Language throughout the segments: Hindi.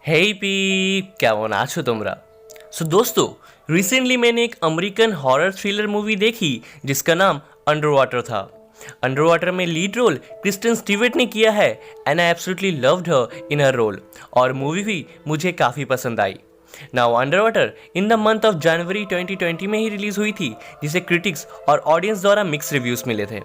हेई पी কেমন আছো তোমরা। दोस्तों, रिसेंटली मैंने एक अमेरिकन हॉरर थ्रिलर मूवी देखी जिसका नाम अंडर वाटर था। अंडर वाटर में लीड रोल क्रिस्टन स्टीवर्ट ने किया है and I absolutely loved her in her role और मूवी भी मुझे काफ़ी पसंद आई। Now under water in the month of January 2020 में ही रिलीज हुई थी, जिसे क्रिटिक्स और ऑडियंस द्वारा मिक्स रिव्यूज़ मिले थे।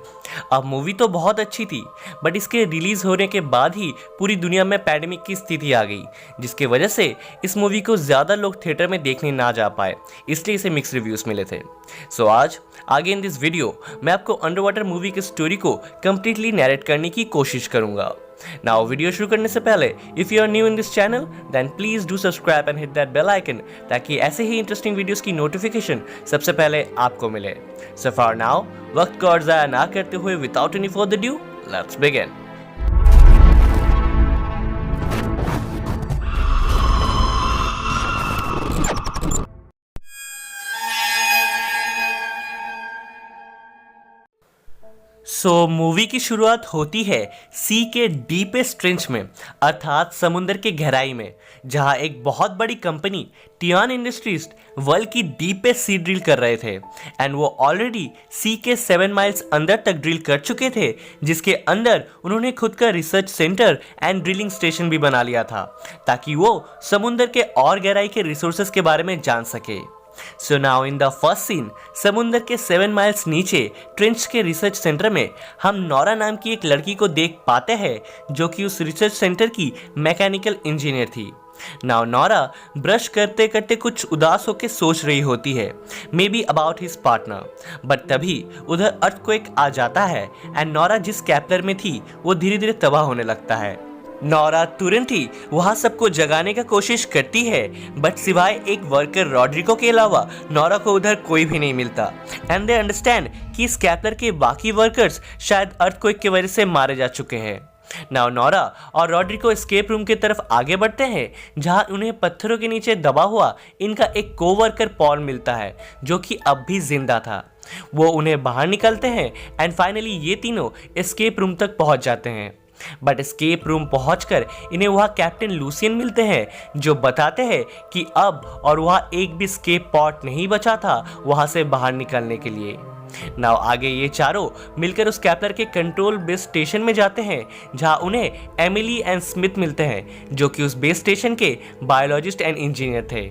अब मूवी तो बहुत अच्छी थी, बट इसके रिलीज होने के बाद ही पूरी दुनिया में पैंडेमिक की स्थिति आ गई, जिसके वजह से इस मूवी को ज़्यादा लोग थिएटर में देखने ना जा पाए, इसलिए इसे मिक्स रिव्यूज़ मिले थे। सो आज आगे इन दिस वीडियो मैं आपको अंडर वाटर मूवी की स्टोरी को कंप्लीटली नैरेट करने की कोशिश करूंगा। नाउ वीडियो शुरू करने से पहले if you are new in this channel then please do subscribe and hit that bell icon, ताकि ऐसे ही इंटरेस्टिंग वीडियोस की नोटिफिकेशन सबसे पहले आपको मिले। सो फॉर नाउ वक्त को और ज़ाया ना करते हुए without any further due let's begin. Movie की शुरुआत होती है सी के डीपेस्ट ट्रेंच में, अर्थात समुद्र के गहराई में, जहां एक बहुत बड़ी कंपनी टियान इंडस्ट्रीज वर्ल्ड की डीपेस्ट सी ड्रिल कर रहे थे एंड वो ऑलरेडी सी के 7 माइल्स अंदर तक ड्रिल कर चुके थे, जिसके अंदर उन्होंने खुद का research centre and drilling station भी बना लिया था ताकि वो समुद्र के और गहराई के रिसोर्सेज के बारे में जान सके। So now in the first scene समुद्र के 7 माइल्स नीचे ट्रेंच के रिसर्च सेंटर में हम नोरा नाम की एक लड़की को देख पाते हैं, जो कि उस रिसर्च सेंटर की मैकेनिकल इंजीनियर थी। नाउ नोरा ब्रश करते करते कुछ उदास होकर सोच रही होती है, may be about his partner, but तभी उधर अर्थक्वेक आ जाता है एंड नोरा जिस कैप्लर में थी वो धीरे धीरे तबाह होने लगता है। नोरा तुरंत ही वहां सबको जगाने का कोशिश करती है, बट सिवाय एक वर्कर रॉड्रिगो के अलावा नोरा को उधर कोई भी नहीं मिलता एंड दे अंडरस्टैंड कि इस कैप्लर के बाकी वर्कर्स शायद अर्थक्वेक की वजह से मारे जा चुके हैं। नाउ नोरा और रॉड्रिगो एस्केप रूम की तरफ आगे बढ़ते हैं, जहां उन्हें पत्थरों के नीचे दबा हुआ इनका एक कोवर्कर पॉल मिलता है, जो कि अब भी जिंदा था। वो उन्हें बाहर निकलते हैं एंड फाइनली ये तीनों एस्केप रूम तक पहुंच जाते हैं, बट एस्केप रूम पहुंचकर इन्हें वहाँ कैप्टन लूसियन मिलते हैं, जो बताते हैं कि अब और वहाँ एक भी एस्केप पॉट नहीं बचा था वहाँ से बाहर निकलने के लिए। नाउ आगे ये चारों मिलकर उस कैप्लर के कंट्रोल बेस स्टेशन में जाते हैं, जहां उन्हें एमिली एंड स्मिथ मिलते हैं, जो कि उस बेस स्टेशन के बायोलॉजिस्ट एंड इंजीनियर थे।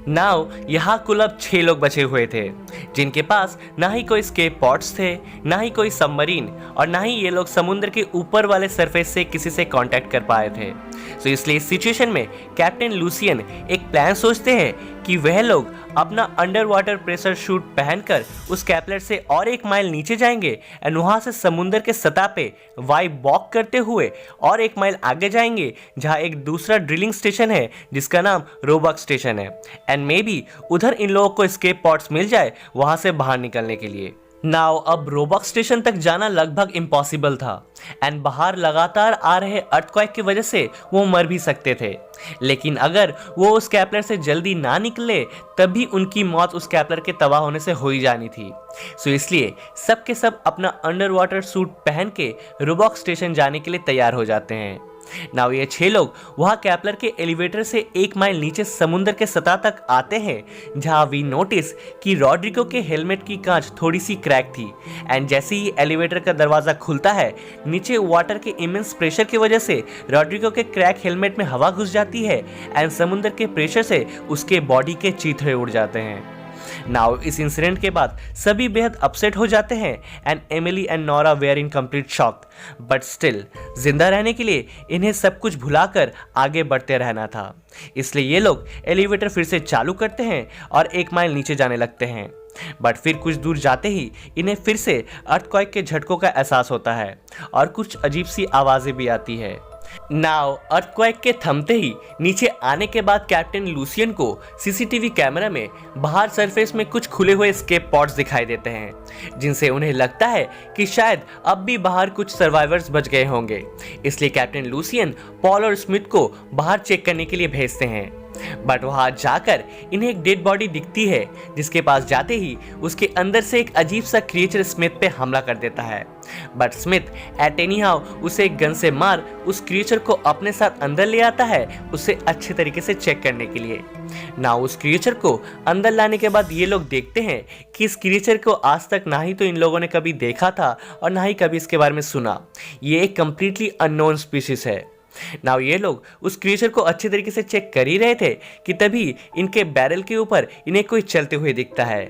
नाउ यहाँ कुल अब 6 लोग बचे हुए थे, जिनके पास ना ही कोई स्केप पॉट्स थे, ना ही कोई सबमरीन, और ना ही ये लोग समुद्र के ऊपर वाले सरफेस से किसी से कांटेक्ट कर पाए थे। सो इसलिए इस सिचुएशन में कैप्टन लूसियन एक प्लान सोचते हैं कि वह लोग अपना अंडर वाटर प्रेशर शूट पहनकर उस कैप्लर से और 1 माइल नीचे जाएंगे एंड वहाँ से समुद्र के सतह पे वाइब वॉक करते हुए और 1 माइल आगे जाएंगे, जहाँ एक दूसरा ड्रिलिंग स्टेशन है जिसका नाम रोबक स्टेशन है एंड मे बी उधर इन लोगों को एस्केप पॉट्स मिल जाए वहाँ से बाहर निकलने के लिए। नाउ अब रोबक स्टेशन तक जाना लगभग इम्पॉसिबल था एंड बाहर लगातार आ रहे अर्थक्वेक की वजह से वो मर भी सकते थे, लेकिन अगर वो उस कैप्लर से जल्दी ना निकले तब भी उनकी मौत उस कैप्लर के तबाह होने से हो ही जानी थी। सो इसलिए सब के सब अपना अंडर वाटर सूट पहन के रोबक स्टेशन जाने के लिए तैयार हो जाते हैं। नाउ ये 6 लोग वहाँ कैप्लर के एलिवेटर से 1 माइल नीचे समुद्र के सतह तक आते हैं, जहाँ वी नोटिस कि रॉड्रिगो के हेलमेट की कांच थोड़ी सी क्रैक थी एंड जैसे ही एलिवेटर का दरवाज़ा खुलता है, नीचे वाटर के इमेंस प्रेशर की वजह से रॉड्रिगो के क्रैक हेलमेट में हवा घुस जाती है एंड समुद्र के प्रेशर से उसके बॉडी के चीथड़े उड़ जाते हैं। नाउ इस इंसिडेंट के बाद सभी बेहद अपसेट हो जाते हैं and Emily and Nora were in complete shock, but still जिंदा रहने के लिए इन्हें सब कुछ भुलाकर आगे बढ़ते रहना था, इसलिए ये लोग एलिवेटर फिर से चालू करते हैं और 1 माइल नीचे जाने लगते हैं। बट फिर कुछ दूर जाते ही इन्हें फिर से अर्थक्वेक के झटकों का एहसास होता है और कुछ अजीब सी आवाज़ें भी आती है। नाउ अर्थक्वेक के थमते ही नीचे आने के बाद कैप्टन लूसियन को सीसीटीवी कैमरा में बाहर सरफेस में कुछ खुले हुए एस्केप पॉड्स दिखाई देते हैं, जिनसे उन्हें लगता है कि शायद अब भी बाहर कुछ सर्वाइवर्स बच गए होंगे। इसलिए कैप्टन लूसियन पॉल और स्मिथ को बाहर चेक करने के लिए भेजते हैं बट वहां जाकर इन्हें एक डेड बॉडी दिखती है, जिसके पास जाते ही उसके अंदर से एक अजीब सा क्रिएचर स्मिथ पे हमला कर देता है। But Smith at any how उसे एक गन से मार उस क्रिएचर को अपने साथ अंदर ले आता है, उसे अच्छे तरीके से चेक करने के लिए। ना उस क्रिएचर को अंदर लाने के बाद ये लोग देखते हैं कि इस क्रिएचर को आज तक ना ही तो इन लोगों ने कभी देखा था और ना ही कभी इसके बारे में सुना। ये एक कंप्लीटली अननोन स्पीशीज है। नाउ ये लोग उस क्रिएचर को अच्छे तरीके से चेक कर ही रहे थे कि तभी इनके बैरल के ऊपर इन्हें कोई चलते हुए दिखता है।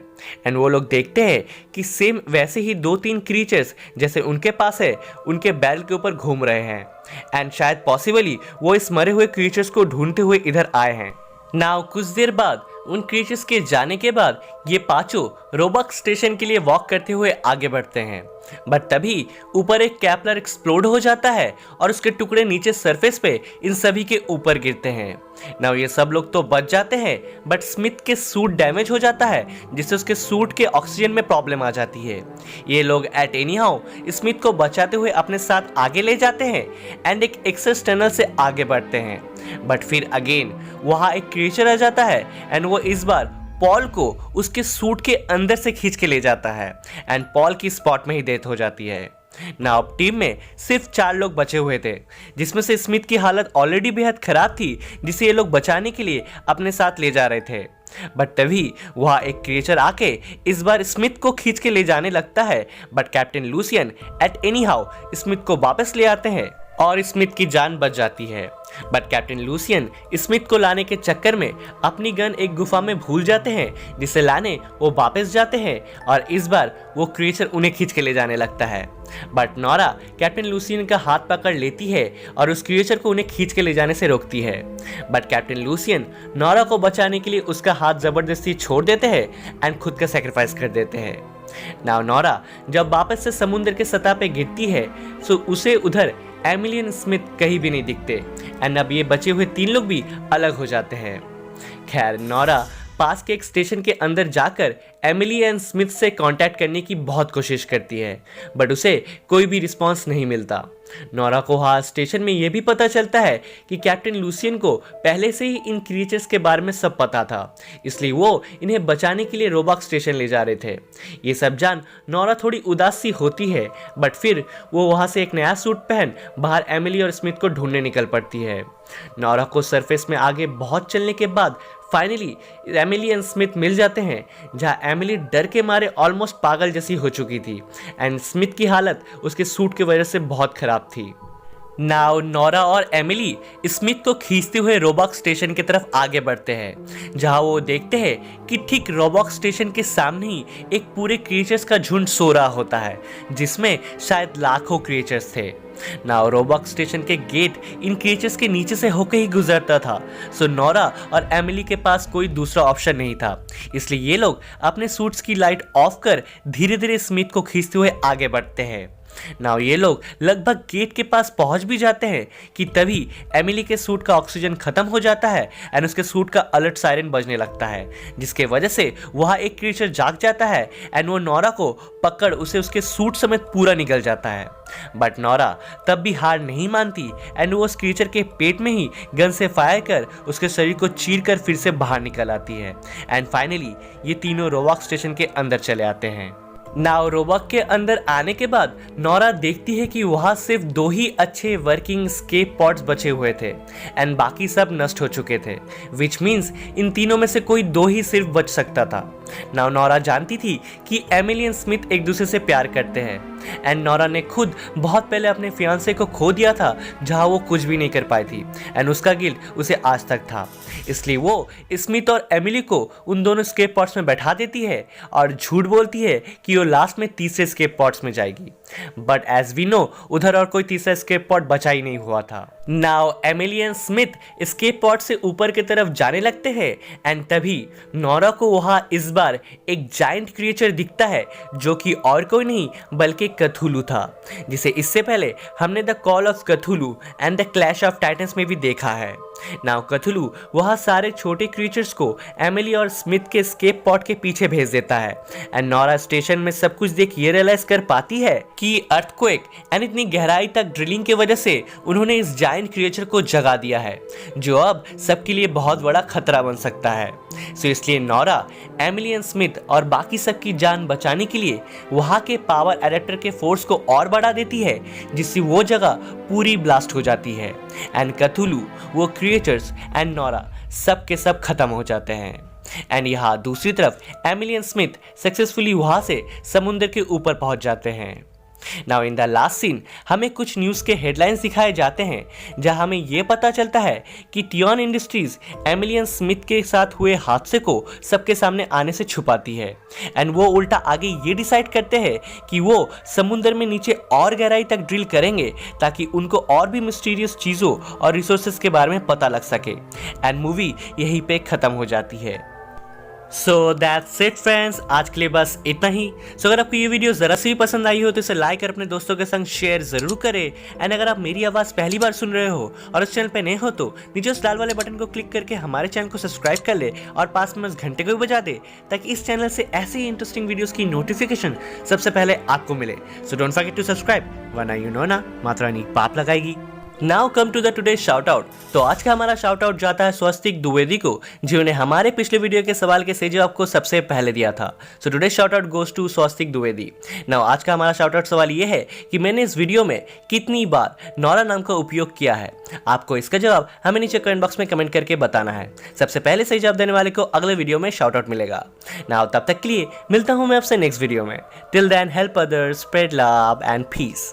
एंड वो लोग देखते हैं कि सेम वैसे ही 2-3 क्रिएचर्स जैसे उनके पास है उनके बैरल के ऊपर घूम रहे हैं। एंड शायद पॉसिबली वो इस मरे हुए क्रिएचर्स को ढूंढते हुए इधर आए हैं। नाउ कुछ देर बाद उन क्रिएचर्स के जाने के बाद ये पांचों रोबॉक स्टेशन के लिए वॉक करते हुए आगे बढ़ते हैं। बट तभी ऊपर एक कैपलर एक्सप्लोड हो जाता है और उसके टुकड़े नीचे सरफेस पे इन सभी के ऊपर गिरते हैं। नाउ ये सब लोग तो बच जाते हैं, बट स्मिथ के सूट डैमेज हो जाता है, जिससे उसके सूट के ऑक्सीजन में प्रॉब्लम आ जाती है। ये लोग एट एनी हाउ स्मिथ को बचाते हुए अपने साथ आगे ले जाते हैं एंड एक एक्सेस टनल से आगे बढ़ते हैं। बट फिर अगेन वहां एक क्रिएचर आ जाता है एंड वो इस बार पॉल को उसके सूट के अंदर से खींच के ले जाता है एंड पॉल की स्पॉट में ही डेथ हो जाती है। नाउ टीम में सिर्फ 4 लोग बचे हुए थे, जिसमें से स्मिथ की हालत ऑलरेडी बेहद खराब थी, जिसे ये लोग बचाने के लिए अपने साथ ले जा रहे थे। बट तभी वहां एक क्रिएचर आके इस बार स्मिथ को खींच के ले जाने लगता है, but captain Lucien at any how Smith को वापस ले आते हैं और स्मिथ की जान बच जाती है। बट कैप्टन लूसियन स्मिथ को लाने के चक्कर में अपनी गन एक गुफा में भूल जाते हैं, जिसे लाने वो वापस जाते हैं और इस बार वो क्रिएचर उन्हें खींच के ले जाने लगता है। बट नोरा कैप्टन लूसियन का हाथ पकड़ लेती है और उस क्रिएचर को उन्हें खींच के ले जाने से रोकती है। बट कैप्टन लूसियन नोरा को बचाने के लिए उसका हाथ जबरदस्ती छोड़ देते हैं एंड खुद का सेक्रीफाइस कर देते हैं। नाउ नोरा जब वापस से समुद्र के सतह पे गिरती है तो उसे उधर एमिली एंड स्मिथ कहीं भी नहीं दिखते एंड अब ये बचे हुए 3 लोग भी अलग हो जाते हैं। खैर नोरा पास के एक स्टेशन के अंदर जाकर एमिली एंड स्मिथ से कांटेक्ट करने की बहुत कोशिश करती है, बट उसे कोई भी रिस्पांस नहीं मिलता। नोरा को वहाँ स्टेशन में यह भी पता चलता है कि कैप्टन लूसियन को पहले से ही इन क्रिएचर्स के बारे में सब पता था, इसलिए वो इन्हें बचाने के लिए रोबॉक स्टेशन ले जा रहे थे। ये सब जान नोरा थोड़ी उदास सी होती है, बट फिर वो वहाँ से एक नया सूट पहन बाहर एमिली और स्मिथ को ढूंढने निकल पड़ती है। नोरा को सरफेस में आगे बहुत चलने के बाद फाइनली एमिली एंड स्मिथ मिल जाते हैं, जहाँ एमिली डर के मारे ऑलमोस्ट पागल जैसी हो चुकी थी एंड स्मिथ की हालत उसके सूट की वजह से बहुत खराब थी। नाउ नोरा और एमिली स्मिथ को खींचते हुए रोबॉक स्टेशन की तरफ आगे बढ़ते हैं, जहां वो देखते हैं कि ठीक रोबॉक स्टेशन के सामने ही एक पूरे क्रिएचर्स का झुंड सो रहा होता है, जिसमें शायद लाखों क्रिएचर्स थे। नाउ रोबॉक स्टेशन के गेट इन क्रिएचर्स के नीचे से होकर ही गुजरता था, सो नोरा और एमिली के पास कोई दूसरा ऑप्शन नहीं था, इसलिए ये लोग अपने सूट्स की लाइट ऑफ कर धीरे धीरे स्मिथ को खींचते हुए आगे बढ़ते हैं। नाउ ये लोग लगभग गेट के पास पहुंच भी जाते हैं कि तभी एमिली के सूट का ऑक्सीजन खत्म हो जाता है एंड उसके सूट का अलर्ट सायरन बजने लगता है, जिसके वजह से वहां एक क्रिएचर जाग जाता है एंड वो नोरा को पकड़ उसे उसके सूट समेत पूरा निगल जाता है। बट नोरा तब भी हार नहीं मानती एंड वो उस क्रिएचर के पेट में ही गन से फायर कर उसके शरीर को चीर कर फिर से बाहर निकल आती है एंड फाइनली ये तीनों रोबॉक स्टेशन के अंदर चले आते हैं। नाउ रोबॉक के अंदर आने के बाद नोरा देखती है कि वहां सिर्फ 2 ही अच्छे वर्किंग स्केप पॉड्स बचे हुए थे एंड बाकी सब नष्ट हो चुके थे, विच मीन्स इन तीनों में से कोई 2 ही सिर्फ बच सकता था। नाउ नोरा जानती थी कि एमिली एंड स्मिथ एक दूसरे से प्यार करते हैं एंड नोरा ने खुद बहुत पहले अपने फियांसे को खो दिया था, जहां वो कुछ भी नहीं कर पाई थी एंड उसका गिल्ट उसे आज तक था, इसलिए वो स्मिथ और एमिली को उन दोनों स्केप पॉड्स में बैठा देती है और झूठ बोलती है कि वो लास्ट में तीसरे स्केप पॉड्स में जाएगी। बट एज वी नो उधर और कोई तीसरा स्केप पॉड बचा ही नहीं हुआ था। Now Emily and Smith escape pod से ऊपर की तरफ जाने लगते हैं एंड तभी नोरा को वहां इस बार एक जायंट क्रिएचर दिखता है, जो कि और कोई नहीं बल्कि कथुलू था, जिसे इससे पहले हमने the call of Cthulhu and the clash of Titans में भी देखा है। नाउ कथुलू वहां सारे छोटे क्रिएचर्स को एमिली और स्मिथ के स्केप पॉड के पीछे भेज देता है एंड नोरा स्टेशन में सब कुछ देख ये रियलाइज कर पाती है कि अर्थक्वेक एंड इतनी गहराई तक ड्रिलिंग की वजह से उन्होंने इस जायंट क्रिएचर को जगा दिया है जो अब सबके लिए बहुत बड़ा खतरा बन सकता है। सो इसलिए नोरा, एमिली एंड स्मिथ और बाकी सबकी जान बचाने के लिए वहाँ के पावर एडेप्टर के फोर्स को और बढ़ा देती है, जिससे वो जगह पूरी ब्लास्ट हो जाती है एंड कथुलू, वो क्रिएचर्स एंड नोरा सब के सब खत्म हो जाते हैं। एंड यहाँ दूसरी तरफ एमिली एंड स्मिथ सक्सेसफुली वहाँ से समुद्र के ऊपर पहुँच जाते हैं। Now in the last scene हमें कुछ न्यूज़ के हेडलाइंस दिखाए जाते हैं जहां हमें यह पता चलता है कि टियॉन इंडस्ट्रीज एमिली एंड स्मिथ के साथ हुए हादसे को सबके सामने आने से छुपाती है एंड वो उल्टा आगे ये डिसाइड करते हैं कि वो समुद्र में नीचे और गहराई तक ड्रिल करेंगे ताकि उनको और भी मिस्टीरियस चीज़ों और रिसोर्सेज के बारे में पता लग सके एंड मूवी यहीं पे ख़त्म हो जाती है। सो दैट्स इट फ्रेंड्स, आज के लिए बस इतना ही। सो अगर आपको ये वीडियो ज़रा सी भी पसंद आई हो तो इसे लाइक और अपने दोस्तों के संग शेयर ज़रूर करें। एंड अगर आप मेरी आवाज़ पहली बार सुन रहे हो और इस चैनल पे नए हो तो नीचे उस लाल वाले बटन को क्लिक करके हमारे चैनल को सब्सक्राइब कर ले और पास में उस घंटे को भी बजा दे ताकि इस चैनल से ऐसे ही इंटरेस्टिंग वीडियोज़ की नोटिफिकेशन सबसे पहले आपको मिले। So don't forget to subscribe, वरना यू नो ना माता रानी पाप लगाएगी। Now come to the today shout out. तो आज का हमारा शाउट आउट जाता है स्वस्तिक द्विवेदी को, जिन्होंने हमारे पिछले वीडियो के सवाल के सही जवाब को सबसे पहले दिया था। So today shout out goes to Swastik Dwivedi. Now आज का हमारा शाउट आउट सवाल ये है कि मैंने इस वीडियो में कितनी बार नोरा नाम का उपयोग किया है। आपको इसका जवाब हमें नीचे कमेंट बॉक्स में कमेंट करके बताना है। सबसे पहले सही जवाब देने वाले को अगले वीडियो में शाउट आउट मिलेगा। नाउ तब तक के लिए मिलता हूं मैं आपसे नेक्स्ट वीडियो में। Till then help others, spread love and piece.